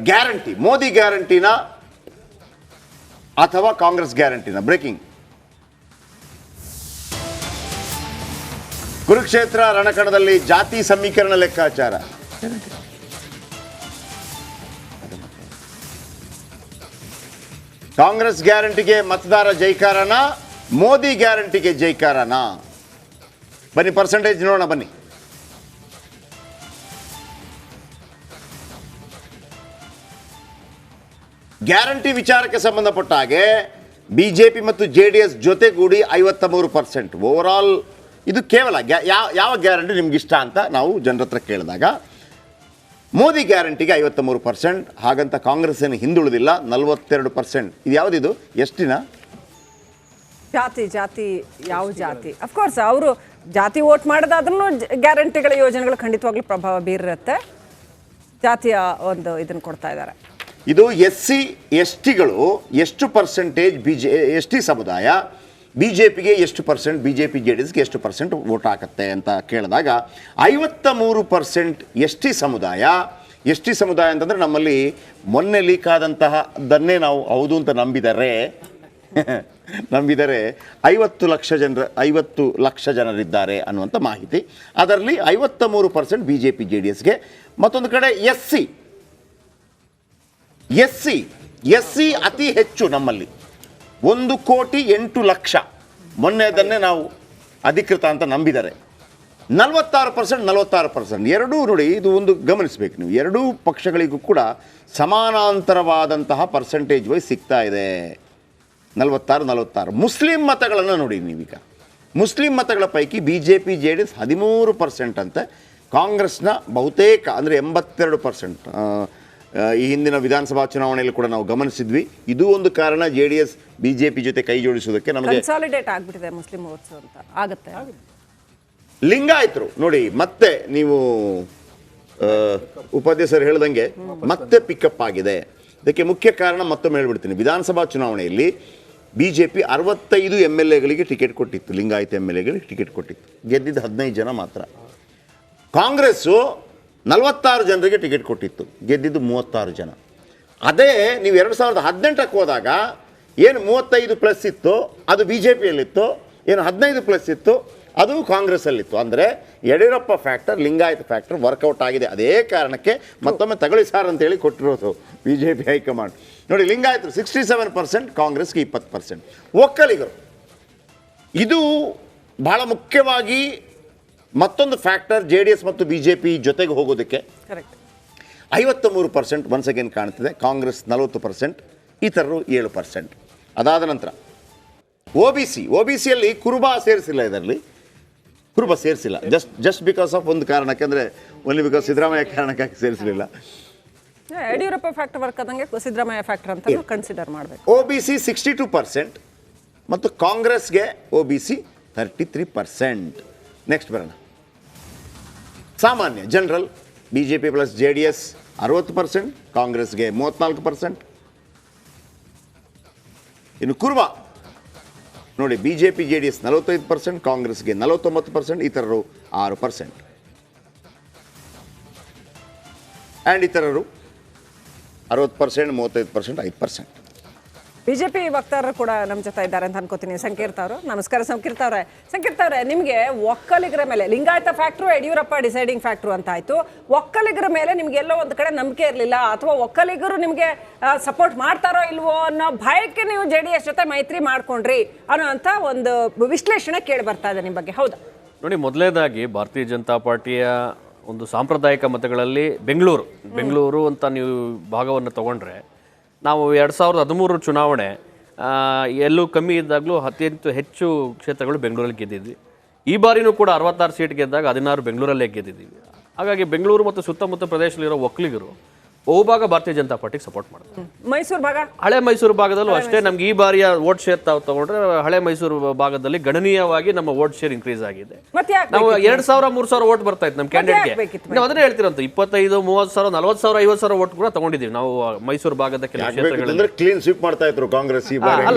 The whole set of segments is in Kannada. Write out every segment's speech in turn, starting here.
ಗ್ಯಾರಂಟಿ, ಮೋದಿ ಗ್ಯಾರಂಟಿನ ಅಥವಾ ಕಾಂಗ್ರೆಸ್ ಗ್ಯಾರಂಟಿನ? ಬ್ರೇಕಿಂಗ್. ಕುರುಕ್ಷೇತ್ರ ರಣಕಣದಲ್ಲಿ ಜಾತಿ ಸಮೀಕರಣ ಲೆಕ್ಕಾಚಾರ. ಕಾಂಗ್ರೆಸ್ ಗ್ಯಾರಂಟಿಗೆ ಮತದಾರ ಜೈಕಾರನ, ಮೋದಿ ಗ್ಯಾರಂಟಿಗೆ ಜೈಕಾರನ? ಬನ್ನಿ ಪರ್ಸೆಂಟೇಜ್ ನೋಡೋಣ ಬನ್ನಿ. ಗ್ಯಾರಂಟಿ ವಿಚಾರಕ್ಕೆ ಸಂಬಂಧಪಟ್ಟ ಹಾಗೆ ಬಿಜೆಪಿ ಮತ್ತು JDS ಜೊತೆಗೂಡಿ 53%. ಓವರಾಲ್ ಇದು ಕೇವಲ ಯಾವ ಗ್ಯಾರಂಟಿ ನಿಮ್ಗೆ ಇಷ್ಟ ಅಂತ ನಾವು ಜನರ ಹತ್ರ ಕೇಳಿದಾಗ ಮೋದಿ ಗ್ಯಾರಂಟಿಗೆ 53%, ಹಾಗಂತ ಕಾಂಗ್ರೆಸ್ ಏನು ಹಿಂದುಳಿದಿಲ್ಲ 42%. ಇದು ಯಾವುದಿದು? ಎಷ್ಟಿನ ಜಾತಿ ಯಾವ ಜಾತಿ? ಅಫ್ಕೋರ್ಸ್ ಅವರು ಜಾತಿ ವೋಟ್ ಮಾಡೋದಾದ್ರೂ ಗ್ಯಾರಂಟಿಗಳ ಯೋಜನೆಗಳು ಖಂಡಿತವಾಗ್ಲೂ ಪ್ರಭಾವ ಬೀರಿರುತ್ತೆ. ಜಾತಿಯ ಒಂದು ಇದನ್ನು ಕೊಡ್ತಾ ಇದ್ದಾರೆ. ಇದು SC STಗಳು ಎಷ್ಟು ಪರ್ಸೆಂಟೇಜ್ ST ಸಮುದಾಯ BJPಗೆ ಎಷ್ಟು ಪರ್ಸೆಂಟ್, BJP JDSಗೆ ಎಷ್ಟು ಪರ್ಸೆಂಟ್ ವೋಟ್ ಹಾಕತ್ತೆ ಅಂತ ಕೇಳಿದಾಗ 53% ST ಸಮುದಾಯ ಅಂತಂದರೆ ನಮ್ಮಲ್ಲಿ ಮೊನ್ನೆ ಲೀಕ್ ಆದಂತಹದನ್ನೇ ನಾವು ಹೌದು ಅಂತ ನಂಬಿದರೆ 50 ಲಕ್ಷ ಜನರಿದ್ದಾರೆ ಅನ್ನುವಂಥ ಮಾಹಿತಿ. ಅದರಲ್ಲಿ 53% BJP JDSಗೆ. ಮತ್ತೊಂದು ಕಡೆ SC ಅತಿ ಹೆಚ್ಚು ನಮ್ಮಲ್ಲಿ 1,08,00,000. ಮೊನ್ನೆ ಅದನ್ನೇ ನಾವು ಅಧಿಕೃತ ಅಂತ ನಂಬಿದ್ದಾರೆ. 46%. ಎರಡೂ ನೋಡಿ, ಇದು ಒಂದು ಗಮನಿಸಬೇಕು ನೀವು, ಎರಡೂ ಪಕ್ಷಗಳಿಗೂ ಕೂಡ ಸಮಾನಾಂತರವಾದಂತಹ ಪರ್ಸೆಂಟೇಜ್ ವೈಸ್ ಸಿಗ್ತಾ ಇದೆ. 46. ಮುಸ್ಲಿಂ ಮತಗಳನ್ನು ನೋಡಿ ನೀವೀಗ. ಮುಸ್ಲಿಂ ಮತಗಳ ಪೈಕಿ BJP JDS 13% ಅಂತೆ. ಕಾಂಗ್ರೆಸ್ನ ಬಹುತೇಕ ಅಂದರೆ 82%. ಈ ಹಿಂದಿನ ವಿಧಾನಸಭಾ ಚುನಾವಣೆಯಲ್ಲಿ ಕೂಡ ನಾವು ಗಮನಿಸಿದ್ವಿ. ಇದು ಒಂದು ಕಾರಣ JDS BJP ಜೊತೆ ಕೈ ಜೋಡಿಸುವುದಕ್ಕೆ. ನಮಗೆ ಕನ್ಸಾಲಿಡೇಟ್ ಆಗ್ಬಿಟ್ಟಿದೆ ಮುಸ್ಲಿಂ ವೋಟ್ಸ್ ಅಂತ ಆಗುತ್ತೆ. ಲಿಂಗಾಯತರು ನೋಡಿ, ಮತ್ತೆ ನೀವು ಉಪಾಧ್ಯಕ್ಷರು ಹೇಳ್ದಂಗೆ ಮತ್ತೆ ಪಿಕಪ್ ಆಗಿದೆ. ಇದಕ್ಕೆ ಮುಖ್ಯ ಕಾರಣ ಮತ್ತೊಮ್ಮೆ ಹೇಳ್ಬಿಡ್ತೀನಿ. ವಿಧಾನಸಭಾ ಚುನಾವಣೆಯಲ್ಲಿ BJP 65 MLAಗಳಿಗೆ ಟಿಕೆಟ್ ಕೊಟ್ಟಿತ್ತು, ಲಿಂಗಾಯತ MLAಗಳಿಗೆ ಟಿಕೆಟ್ ಕೊಟ್ಟಿತ್ತು. ಗೆದ್ದಿದ್ದು 15 ಜನ ಮಾತ್ರ. ಕಾಂಗ್ರೆಸ್ಸು 46 ಜನರಿಗೆ ಟಿಕೆಟ್ ಕೊಟ್ಟಿತ್ತು, ಗೆದ್ದಿದ್ದು 36 ಜನ. ಅದೇ ನೀವು 2018ಕ್ಕೆ ಹೋದಾಗ ಏನು 35+ ಇತ್ತು ಅದು BJPಯಲ್ಲಿತ್ತು, ಏನು 15+ ಇತ್ತು ಅದು ಕಾಂಗ್ರೆಸ್ಸಲ್ಲಿತ್ತು. ಅಂದರೆ Yediyurappa factor, Lingayat factor work out ಆಗಿದೆ. ಅದೇ ಕಾರಣಕ್ಕೆ ಮತ್ತೊಮ್ಮೆ ತಗೊಳ್ಳಿ ಸಾರ್ ಅಂತೇಳಿ ಕೊಟ್ಟಿರೋದು BJP ಹೈಕಮಾಂಡ್. ನೋಡಿ, ಲಿಂಗಾಯತರು 67%, ಕಾಂಗ್ರೆಸ್ಗೆ 20%. ಒಕ್ಕಲಿಗರು ಇದು ಬಹಳ ಮುಖ್ಯವಾಗಿ ಮತ್ತೊಂದು ಫ್ಯಾಕ್ಟರ್ JDS ಮತ್ತು BJP ಜೊತೆಗೆ ಹೋಗೋದಕ್ಕೆ. 53% ಒನ್ಸ್ ಅಗೇನ್ ಕಾಣ್ತಿದೆ. ಕಾಂಗ್ರೆಸ್ 40%, ಇತರರು 7%. ಅದಾದ ನಂತರ OBCಯಲ್ಲಿ ಕುರುಬ ಸೇರಿಸಿಲ್ಲ. ಇದರಲ್ಲಿ ಕುರುಬ ಸೇರಿಸಿಲ್ಲ ಜಸ್ಟ್ ಬಿಕಾಸ್ ಆಫ್ ಒಂದು ಕಾರಣಕ್ಕೆ, ಅಂದರೆ ಓನ್ಲಿ ಬಿಕಾಸ್ ಸಿದ್ದರಾಮಯ್ಯ ಕಾರಣಕ್ಕಾಗಿ ಸೇರಿಸಲಿಲ್ಲ. ಯಡಿಯೂರಪ್ಪ ಫ್ಯಾಕ್ಟರ್ ವರ್ಕ್ ಆದಂಗೆ ಸಿದ್ದರಾಮಯ್ಯ ಫ್ಯಾಕ್ಟರ್ ಅಂತ ಕನ್ಸಿಡರ್ ಮಾಡಬೇಕು. OBC 62% ಮತ್ತು ಕಾಂಗ್ರೆಸ್ಗೆ OBC 33%. ನೆಕ್ಸ್ಟ್ ಬರೋಣ. ಸಾಮಾನ್ಯ ಜನರಲ್ BJP ಪ್ಲಸ್ JDS 60%, ಕಾಂಗ್ರೆಸ್ಗೆ 34%. ಇನ್ನು ಕುರುಬ ನೋಡಿ, BJP JDS 45%, ಕಾಂಗ್ರೆಸ್ಗೆ 49%, ಇತರರು 6%. ಆ್ಯಂಡ್ ಇತರರು 60%, 35%, 5%. BJP ವಕ್ತಾರರು ಕೂಡ ನಮ್ಮ ಜೊತೆ ಇದ್ದಾರೆ ಅಂತ ಅನ್ಕೋತೀನಿ. ಸಂಕೀರ್ತ ಅವರು, ನಮಸ್ಕಾರ. ಸಂಕೀರ್ತ ಅವರೇ, ನಿಮಗೆ ಒಕ್ಕಲಿಗರ ಮೇಲೆ Lingayat factor Yediyurappa deciding factor ಅಂತ ಆಯಿತು. ಒಕ್ಕಲಿಗರ ಮೇಲೆ ನಿಮ್ಗೆ ಎಲ್ಲೋ ಒಂದು ಕಡೆ ನಂಬಿಕೆ ಇರಲಿಲ್ಲ, ಅಥವಾ ಒಕ್ಕಲಿಗರು ನಿಮಗೆ ಸಪೋರ್ಟ್ ಮಾಡ್ತಾರೋ ಇಲ್ವೋ ಅನ್ನೋ ಭಯಕ್ಕೆ ನೀವು JDS ಜೊತೆ ಮೈತ್ರಿ ಮಾಡ್ಕೊಂಡ್ರಿ ಅನ್ನೋಂಥ ಒಂದು ವಿಶ್ಲೇಷಣೆ ಕೇಳಿ ಬರ್ತಾ ಇದೆ ನಿಮ್ಮ ಬಗ್ಗೆ, ಹೌದಾ? ನೋಡಿ, ಮೊದಲನೇದಾಗಿ ಭಾರತೀಯ ಜನತಾ ಪಾರ್ಟಿಯ ಒಂದು ಸಾಂಪ್ರದಾಯಿಕ ಮತಗಳಲ್ಲಿ ಬೆಂಗಳೂರು ಅಂತ ನೀವು ಭಾಗವನ್ನು ತಗೊಂಡ್ರೆ, ನಾವು 2013 ಚುನಾವಣೆ ಎಲ್ಲೂ ಕಮ್ಮಿ ಇದ್ದಾಗಲೂ ಅತ್ಯಂತ ಹೆಚ್ಚು ಕ್ಷೇತ್ರಗಳು ಬೆಂಗಳೂರಲ್ಲಿ ಗೆದ್ದಿದ್ವಿ. ಈ ಬಾರಿನೂ ಕೂಡ 66 ಸೀಟ್ ಗೆದ್ದಾಗ 16 ಬೆಂಗಳೂರಲ್ಲೇ ಗೆದ್ದಿದ್ದೀವಿ. ಹಾಗಾಗಿ ಬೆಂಗಳೂರು ಮತ್ತು ಸುತ್ತಮುತ್ತ ಪ್ರದೇಶದಲ್ಲಿರೋ ಒಕ್ಕಲಿಗರು ಬಹುಭಾಗ ಭಾರತೀಯ ಜನತಾ ಪಾರ್ಟಿಗೆ ಸಪೋರ್ಟ್ ಮಾಡ್ತಾರೆ. ಮೈಸೂರು ಭಾಗ, ಹಳೆ ಮೈಸೂರು ಭಾಗದಲ್ಲೂ ಅಷ್ಟೇ. ನಮ್ಗೆ ಈ ಬಾರಿಯ ವೋಟ್ ಶೇರ್ ತಗೊಂಡ್ರೆ ಹಳೆ ಮೈಸೂರು ಭಾಗದಲ್ಲಿ ಗಣನೀಯವಾಗಿ ನಮ್ಮ ವೋಟ್ ಶೇರ್ ಇನ್ಕ್ರೀಸ್ ಆಗಿದೆ. ನಾವು 2,000-3,000 ವೋಟ್ ಬರ್ತಾ ಇತ್ತು ನಮ್ಮ ಕ್ಯಾಂಡಿಡೇಟ್ಗೆ. ನಾವು ಅದನ್ನೇ ಹೇಳ್ತಿರೋಂತ 25,000, 30,000, 40,000, 50,000 ವೋಟ್ ಕೂಡ ತಗೊಂಡಿದ್ದೀವಿ ನಾವು ಮೈಸೂರು ಭಾಗದ ಕೆಲವು ಕ್ಷೇತ್ರಗಳಲ್ಲಿ. ಕ್ಲೀನ್ ಸ್ವೀಪ್ ಮಾಡ್ತಾ ಇದ್ರು ಕಾಂಗ್ರೆಸ್.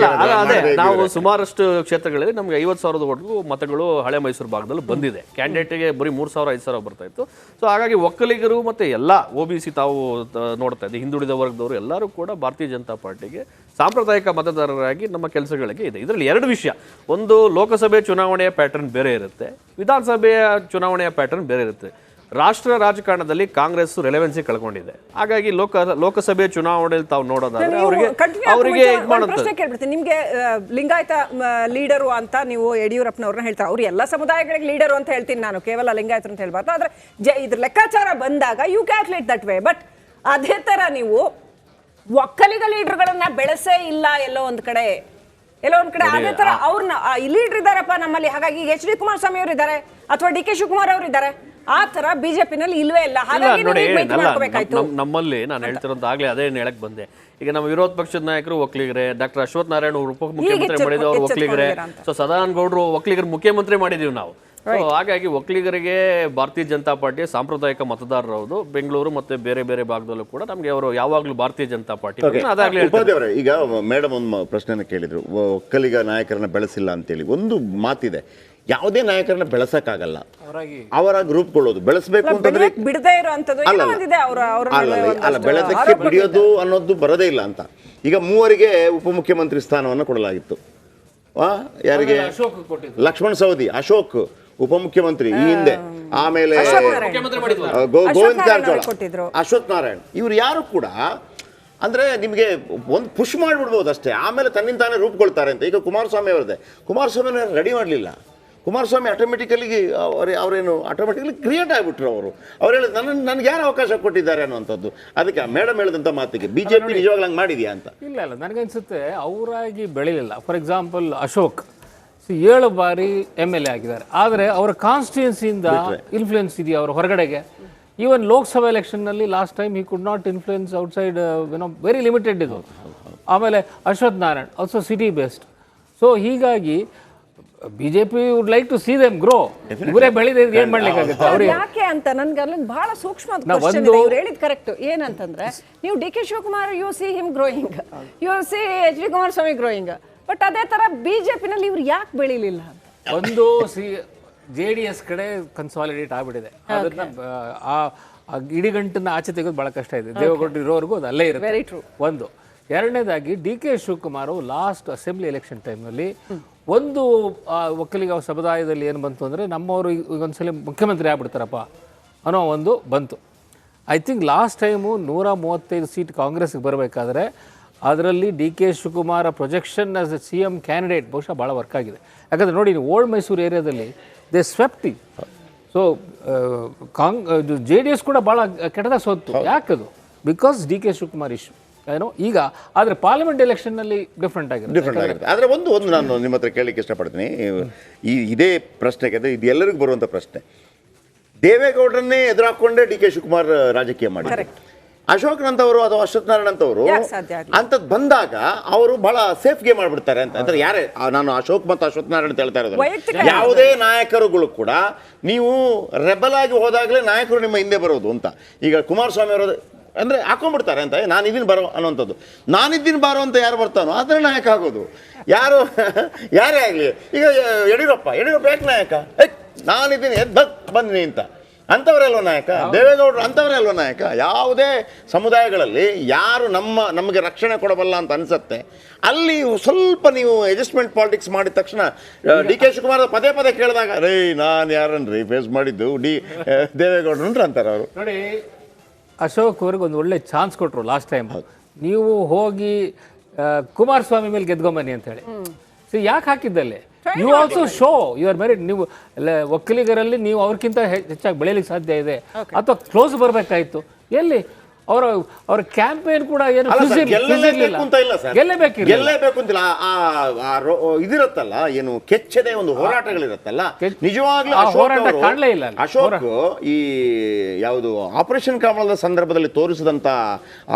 ಅದೇ ನಾವು ಸುಮಾರಷ್ಟು ಕ್ಷೇತ್ರಗಳಲ್ಲಿ ನಮ್ಗೆ 50,000 ವೋಟ್ಗೂ ಮತಗಳು ಹಳೆ ಮೈಸೂರು ಭಾಗದಲ್ಲಿ ಬಂದಿದೆ. ಕ್ಯಾಂಡಿಡೇಟ್ಗೆ ಬರೀ 3,000, 5,000 ಬರ್ತಾ ಇತ್ತು. ಸೊ ಹಾಗಾಗಿ ಒಕ್ಕಲಿಗರು ಮತ್ತೆ ಎಲ್ಲ OBC ತಾವು ನೋಡ್ತಾ ಇದ್ದೀವಿ, ಹಿಂದುಳಿದ ವರ್ಗದವರು ಎಲ್ಲರೂ ಕೂಡ ಭಾರತೀಯ ಜನತಾ ಪಾರ್ಟಿಗೆ ಸಾಂಪ್ರದಾಯಿಕ ಮತದಾರರಾಗಿ ನಮ್ಮ ಕೆಲಸಗಳಿಗೆ ಇದೆ. ಇದರಲ್ಲಿ ಎರಡು ವಿಷಯ, ಒಂದು ಲೋಕಸಭೆ ಚುನಾವಣೆಯ ಪ್ಯಾಟರ್ನ್ ಬೇರೆ ಇರುತ್ತೆ, ವಿಧಾನಸಭೆಯ ಚುನಾವಣೆಯ ಪ್ಯಾಟರ್ನ್ ಬೇರೆ ಇರುತ್ತೆ. ರಾಷ್ಟ್ರ ರಾಜಕಾರಣದಲ್ಲಿ ಕಾಂಗ್ರೆಸ್ ರೆಲೆವೆನ್ಸಿ ಕಳ್ಕೊಂಡಿದೆ. ಹಾಗಾಗಿ ಲೋಕಸಭೆ ಚುನಾವಣೆಯಲ್ಲಿ ತಾವು ನೋಡೋದಾದ್ರೆ ಅವರಿಗೆ ಪ್ರಶ್ನೆ ಕೇಳ್ಬಿಡ್ತೀನಿ. ನಿಮ್ಗೆ ಲಿಂಗಾಯತ ಲೀಡರು ಅಂತ ನೀವು ಯಡಿಯೂರಪ್ಪನವ್ರನ್ನ ಹೇಳ್ತಾರೆ, ಅವ್ರು ಎಲ್ಲ ಸಮುದಾಯಗಳಿಗೆ ಲೀಡರು ಅಂತ ಹೇಳ್ತೀನಿ ನಾನು, ಕೇವಲ ಲಿಂಗಾಯತರು ಅಂತ ಹೇಳ್ಬಾರ್ದು. ಆದ್ರೆ ಇದ್ರ ಲೆಕ್ಕಾಚಾರ ಬಂದಾಗ you calculate that way. But ಅದೇ ತರ ನೀವು ಒಕ್ಕಲಿಗ ಲೀಡರ್ಗಳನ್ನ ಬೆಳೆಸೇ ಇಲ್ಲ ಎಲ್ಲೋ ಒಂದ್ ಕಡೆ ಅದೇ ತರ ಅವ್ರನ್ನ ಲೀಡರ್ ಇದಾರಪ್ಪ ನಮ್ಮಲ್ಲಿ, ಹಾಗಾಗಿ ಎಚ್ ಡಿ ಕುಮಾರಸ್ವಾಮಿ ಅವರು ಇದ್ದಾರೆ ಅಥವಾ ಡಿ ಕೆ ಶಿವಕುಮಾರ್ ಅವರು ಇದ್ದಾರೆ, ಆ ತರ ಬಿಜೆಪಿನಲ್ಲಿ ಇಲ್ವೇ ಇಲ್ಲ. ಹಾಗಾಗಿ ನಮ್ಮಲ್ಲಿ ನಾನು ಹೇಳ್ತಿರೋದು ಆಗ್ಲೇ ಅದೇ ಹೇಳಕ್ ಬಂದೆ. ಈಗ ನಮ್ಮ ವಿರೋಧ ಪಕ್ಷದ ನಾಯಕರು ಒಕ್ಕಲಿಗರೇ, ಡಾಕ್ಟರ್ ಅಶ್ವಥ್ ನಾರಾಯಣ ಅವರು ಉಪಮುಖ್ಯಮಂತ್ರಿ ಮಾಡಿದ್ರು, ಅವರು ಒಕ್ಕಲಿಗರೇ. ಸೊ ಸದಾನಂದ ಗೌಡರು ಒಕ್ಕಲಿಗರ ಮುಖ್ಯಮಂತ್ರಿ ಮಾಡಿದೀವಿ ನಾವು. ಹಾಗಾಗಿ ಒಕ್ಕಲಿಗರಿಗೆ ಭಾರತೀಯ ಜನತಾ ಪಾರ್ಟಿಯ ಸಾಂಪ್ರದಾಯಿಕ ಮತದಾರರವರು ಬೆಂಗಳೂರು ಮತ್ತೆ ಬೇರೆ ಬೇರೆ ಭಾಗದಲ್ಲೂ ಕೂಡ ನಮಗೆ ಅವರು ಯಾವಾಗಲೂ ಭಾರತೀಯ ಜನತಾ ಪಾರ್ಟಿ. ಉಪಾಧ್ಯವರೇ, ಈಗ ಮೇಡಮ್ ಒಂದು ಪ್ರಶ್ನೆನ ಕೇಳಿದ್ರು, ಒಕ್ಕಲಿಗ ನಾಯಕರನ್ನ ಬೆಳೆಸಿಲ್ಲ ಅಂತೇಳಿ. ಒಂದು ಮಾತಿದೆ, ಯಾವುದೇ ನಾಯಕರನ್ನ ಬೆಳೆಸಕ್ಕಾಗಲ್ಲ, ಅವರ ಗ್ರೂಪ್ಕೊಳ್ಳೋದು. ಬೆಳೆಸಬೇಕು ಅಂತಂದ್ರೆ ಅಲ್ಲ, ಬೆಳೆದಕ್ಕೆ ಬಿಡಿಯೋದು ಅನ್ನೋದು ಬರೋದೇ ಇಲ್ಲ ಅಂತ. ಈಗ ಮೂವರಿಗೆ ಉಪಮುಖ್ಯಮಂತ್ರಿ ಸ್ಥಾನವನ್ನು ಕೊಡಲಾಗಿತ್ತು. ಯಾರಿಗೆ? ಲಕ್ಷ್ಮಣ್ ಸವದಿ, ಅಶೋಕ್ ಉಪಮುಖ್ಯಮಂತ್ರಿ ಈ ಹಿಂದೆ, ಆಮೇಲೆ ಗೋವಿಂದ ಕಾರಜೋಳ, ಅಶ್ವಥ್ ನಾರಾಯಣ್, ಇವ್ರು ಯಾರು ಕೂಡ ಅಂದ್ರೆ ನಿಮಗೆ ಒಂದು ಪುಷ್ ಮಾಡಿಬಿಡ್ಬೋದು ಅಷ್ಟೇ, ಆಮೇಲೆ ತನ್ನಿಂದ ತಾನೇ ರೂಪುಗೊಳ್ತಾರೆ ಅಂತ. ಈಗ ಕುಮಾರಸ್ವಾಮಿ ಅವರದೇ, ಕುಮಾರಸ್ವಾಮಿ ರೆಡಿ ಮಾಡಲಿಲ್ಲ. ಕುಮಾರಸ್ವಾಮಿ ಆಟೋಮೆಟಿಕಲಿ ಅವರೇನು ಆಟೋಮೆಟಿಕಲಿ ಕ್ರಿಯೇಟ್ ಆಗಿಬಿಟ್ರು. ಅವ್ರು ಹೇಳಿದ್ರು ನನಗೆ ಯಾರು ಅವಕಾಶ ಕೊಟ್ಟಿದ್ದಾರೆ ಅನ್ನುವಂಥದ್ದು. ಅದಕ್ಕೆ ಮೇಡಮ್ ಹೇಳಿದಂಥ ಮಾತಿಗೆ ಬಿಜೆಪಿ ನಿಜವಾಗ್ಲೂ ಹಂಗೆ ಮಾಡಿದ್ಯಾ ಅಂತ. ಇಲ್ಲ, ನನಗನ್ಸುತ್ತೆ ಅವರಾಗಿ ಬೆಳಿಲಿಲ್ಲ. ಫಾರ್ ಎಕ್ಸಾಂಪಲ್ ಅಶೋಕ್ 7 ಬಾರಿ MLA ಆಗಿದ್ದಾರೆ, ಆದರೆ ಅವರ ಕಾನ್ಸ್ಟಿಟ್ಯೂನ್ಸಿಯಿಂದ ಇನ್ಫ್ಲೂಯೆನ್ಸ್ ಇದೆಯಾ ಅವರ ಹೊರಗಡೆಗೆ? ಈವನ್ ಲೋಕಸಭಾ ಎಲೆಕ್ಷನ್ನಲ್ಲಿ last time he could not influence outside, very limited ಇದು. ಆಮೇಲೆ Ashwath Narayan also city based. So ಹೀಗಾಗಿ BJP would like to see them grow. ಇವರೇ ಬೆಳೆದ ಏನ್ ಮಾಡ್ಲಿಕ್ಕಾಗುತ್ತೆ ಅವ್ರಿಗೆ? ಯಾಕೆ ಅಂತ ನನ್ಗೆ ಅಲ್ಲಿಂದ ಬಹಳ ಸೂಕ್ಷ್ಮ ಇವ್ರು ಹೇಳಿದ್ ಕರೆಕ್ಟ್. ಏನಂತಂದ್ರೆ ನೀವು D K Shivakumar U C him growing, U C H D Kumaraswamy growing, but ಅದೇ ತರ ಬಿಜೆಪಿನಲ್ಲಿ ಇವ್ರು ಯಾಕೆ ಬೆಳಿಲಿಲ್ಲ ಅಂತ. ಒಂದು JDS ಕಡೆ ಕನ್ಸಾಲಿಡೇಟ್ ಆಗ್ಬಿಟ್ಟಿದೆ. ಅದನ್ನ ಆ ಇಡಿಗಂಟನ್ನ ಆಚೆ ತೆಗೆದು ಬಹಳ ಕಷ್ಟ ಇದೆ. ದೇವೇಗೌಡರು ಇರೋವರೆಗೂ ಅದು ಅಲ್ಲೇ ಇರುತ್ತೆ. ಒಂದು. ಎರಡನೇದಾಗಿ D K Shivakumar last assembly election ಟೈಮ್ನಲ್ಲಿ ಒಂದು ಒಕ್ಕಲಿಗ ಸಮುದಾಯದಲ್ಲಿ ಏನು ಬಂತು ಅಂದರೆ, ನಮ್ಮವರು ಈಗೊಂದ್ಸಲ ಮುಖ್ಯಮಂತ್ರಿ ಆಗ್ಬಿಡ್ತಾರಪ್ಪ ಅನ್ನೋ ಒಂದು ಬಂತು. I think last time 135 seat ಕಾಂಗ್ರೆಸ್ಗೆ ಬರಬೇಕಾದ್ರೆ ಅದರಲ್ಲಿ D K Shivakumar projection as a CM candidate ಬಹುಶಃ ಭಾಳ ವರ್ಕ್ ಆಗಿದೆ. ಯಾಕಂದರೆ ನೋಡಿ, ಓಲ್ಡ್ ಮೈಸೂರು ಏರಿಯಾದಲ್ಲಿ ದೇ ಸ್ವೆಪ್ಟಿ. ಸೊ JDS ಕೂಡ ಭಾಳ ಕೆಟ್ಟದಾಗ ಸೋತು. ಯಾಕದು? Because D K Shivakumar issue ಏನೋ ಈಗ. ಆದರೆ ಪಾರ್ಲಿಮೆಂಟ್ ಎಲೆಕ್ಷನ್ನಲ್ಲಿ ಡಿಫ್ರೆಂಟ್ ಆಗಿರುತ್ತೆ. ಆದರೆ ಒಂದು ನಾನು ನಿಮ್ಮ ಹತ್ರ ಕೇಳಲಿಕ್ಕೆ ಇಷ್ಟಪಡ್ತೀನಿ. ಇದೇ ಪ್ರಶ್ನೆಗೆ, ಇದು ಎಲ್ಲರಿಗೂ ಬರುವಂಥ ಪ್ರಶ್ನೆ. ದೇವೇಗೌಡರನ್ನೇ ಎದುರಾಕೊಂಡೇ ಡಿ ಕೆ ಶಿವಕುಮಾರ್ ರಾಜಕೀಯ ಮಾಡಿದ್ದಾರೆ. ಅಶೋಕ್ ನಂತವರು ಅಥವಾ ಅಶ್ವಥ್ ನಾರಾಯಣ್ ಅಂತವರು ಅಂತದ್ ಬಂದಾಗ ಅವರು ಬಹಳ ಸೇಫ್ ಗೇಮ್ ಮಾಡ್ಬಿಡ್ತಾರೆ ಅಂತ. ಅಂದ್ರೆ ಯಾರೇ, ನಾನು ಅಶೋಕ್ ಮತ್ತು ಅಶ್ವಥ್ ನಾರಾಯಣ್ ಅಂತ ಹೇಳ್ತಾ ಇರೋದು, ಯಾವುದೇ ನಾಯಕರುಗಳು ಕೂಡ ನೀವು ರೆಬಲ್ ಆಗಿ ಹೋದಾಗಲೇ ನಾಯಕರು ನಿಮ್ಮ ಹಿಂದೆ ಬರೋದು ಅಂತ. ಈಗ ಕುಮಾರಸ್ವಾಮಿ ಅವರು ಅಂದರೆ ಹಾಕೊಂಡ್ಬಿಡ್ತಾರೆ ಅಂತ, ನಾನಿದ್ದೀನಿ ಬರೋ ಅನ್ನೋಂಥದ್ದು. ನಾನಿದ್ದೀನಿ ಬಾರೋ ಅಂತ ಯಾರು ಬರ್ತಾನೋ ಅದರ ನಾಯಕ ಆಗೋದು. ಯಾರೇ ಆಗಲಿ. ಈಗ ಯಡಿಯೂರಪ್ಪ ಯಾಕೆ ನಾಯಕ? ನಾನಿದ್ದೀನಿ ಬನ್ನಿ ಅಂತ ಅಂಥವರೆಲ್ಲೋ ನಾಯಕ. ದೇವೇಗೌಡರು ಅಂಥವರೆಲ್ಲೋ ನಾಯಕ. ಯಾವುದೇ ಸಮುದಾಯಗಳಲ್ಲಿ ಯಾರು ನಮಗೆ ರಕ್ಷಣೆ ಕೊಡಬಲ್ಲ ಅಂತ ಅನಿಸುತ್ತೆ, ಅಲ್ಲಿ ಸ್ವಲ್ಪ ನೀವು ಅಡ್ಜಸ್ಟ್ಮೆಂಟ್ ಪಾಲಿಟಿಕ್ಸ್ ಮಾಡಿದ ತಕ್ಷಣ ಡಿ ಕೆ ಶಿವಕುಮಾರ್ ಪದೇ ಪದೇ ಕೇಳಿದಾಗ ನಾನು ಯಾರನ್ರಿ ಫೇಸ್ ಮಾಡಿದ್ದು ದೇವೇಗೌಡರು ಅಂತಾರೆ ಅವರು. ನೋಡಿ, ಅಶೋಕ್ ಅವ್ರಿಗೆ ಒಂದು ಒಳ್ಳೆ ಚಾನ್ಸ್ ಕೊಟ್ಟರು ಲಾಸ್ಟ್ ಟೈಮ್. ನೀವು ಹೋಗಿ ಕುಮಾರಸ್ವಾಮಿ ಮೇಲೆ ಗೆದ್ಕೊಂಬನ್ನಿ ಅಂತ ಹೇಳಿ. ಸೊ ಯಾಕೆ ಹಾಕಿದ್ದಲ್ಲಿ? You also show you are merit. ನೀವು ಒಕ್ಕಲಿಗರಲ್ಲಿ ನೀವು ಅವ್ರಿಗಿಂತ ಹೆಚ್ಚಾಗಿ ಬೆಳೆಯಲಿಕ್ಕೆ ಸಾಧ್ಯ ಇದೆ, ಅಥವಾ ಕ್ಲೋಸ್ ಬರಬೇಕಾಯ್ತು. ಎಲ್ಲಿ ಅವರ ಕ್ಯಾಂಪೇನ್ ಕೂಡ ಏನು ಗೆಲ್ಲಬೇಕು ಅಂತಿಲ್ಲ. ಇದಿರುತ್ತಲ್ಲ, ಏನು ಕೆಚ್ಚದೆ ಒಂದು ಹೋರಾಟಗಳಿರುತ್ತಲ್ಲ, ನಿಜವಾಗ್ಲೂ ಕಾಣಲೇ ಇಲ್ಲ. ಅಶೋಕ್ ಈ ಯಾವುದು ಆಪರೇಷನ್ ಕಮಲದ ಸಂದರ್ಭದಲ್ಲಿ ತೋರಿಸಿದಂತ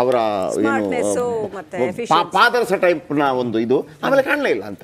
ಅವರ ಏನು ಪಾದರಸ ಟೈಪ್ ನ ಒಂದು ಇದು ಆಮೇಲೆ ಕಾಣಲೇ ಇಲ್ಲ ಅಂತ.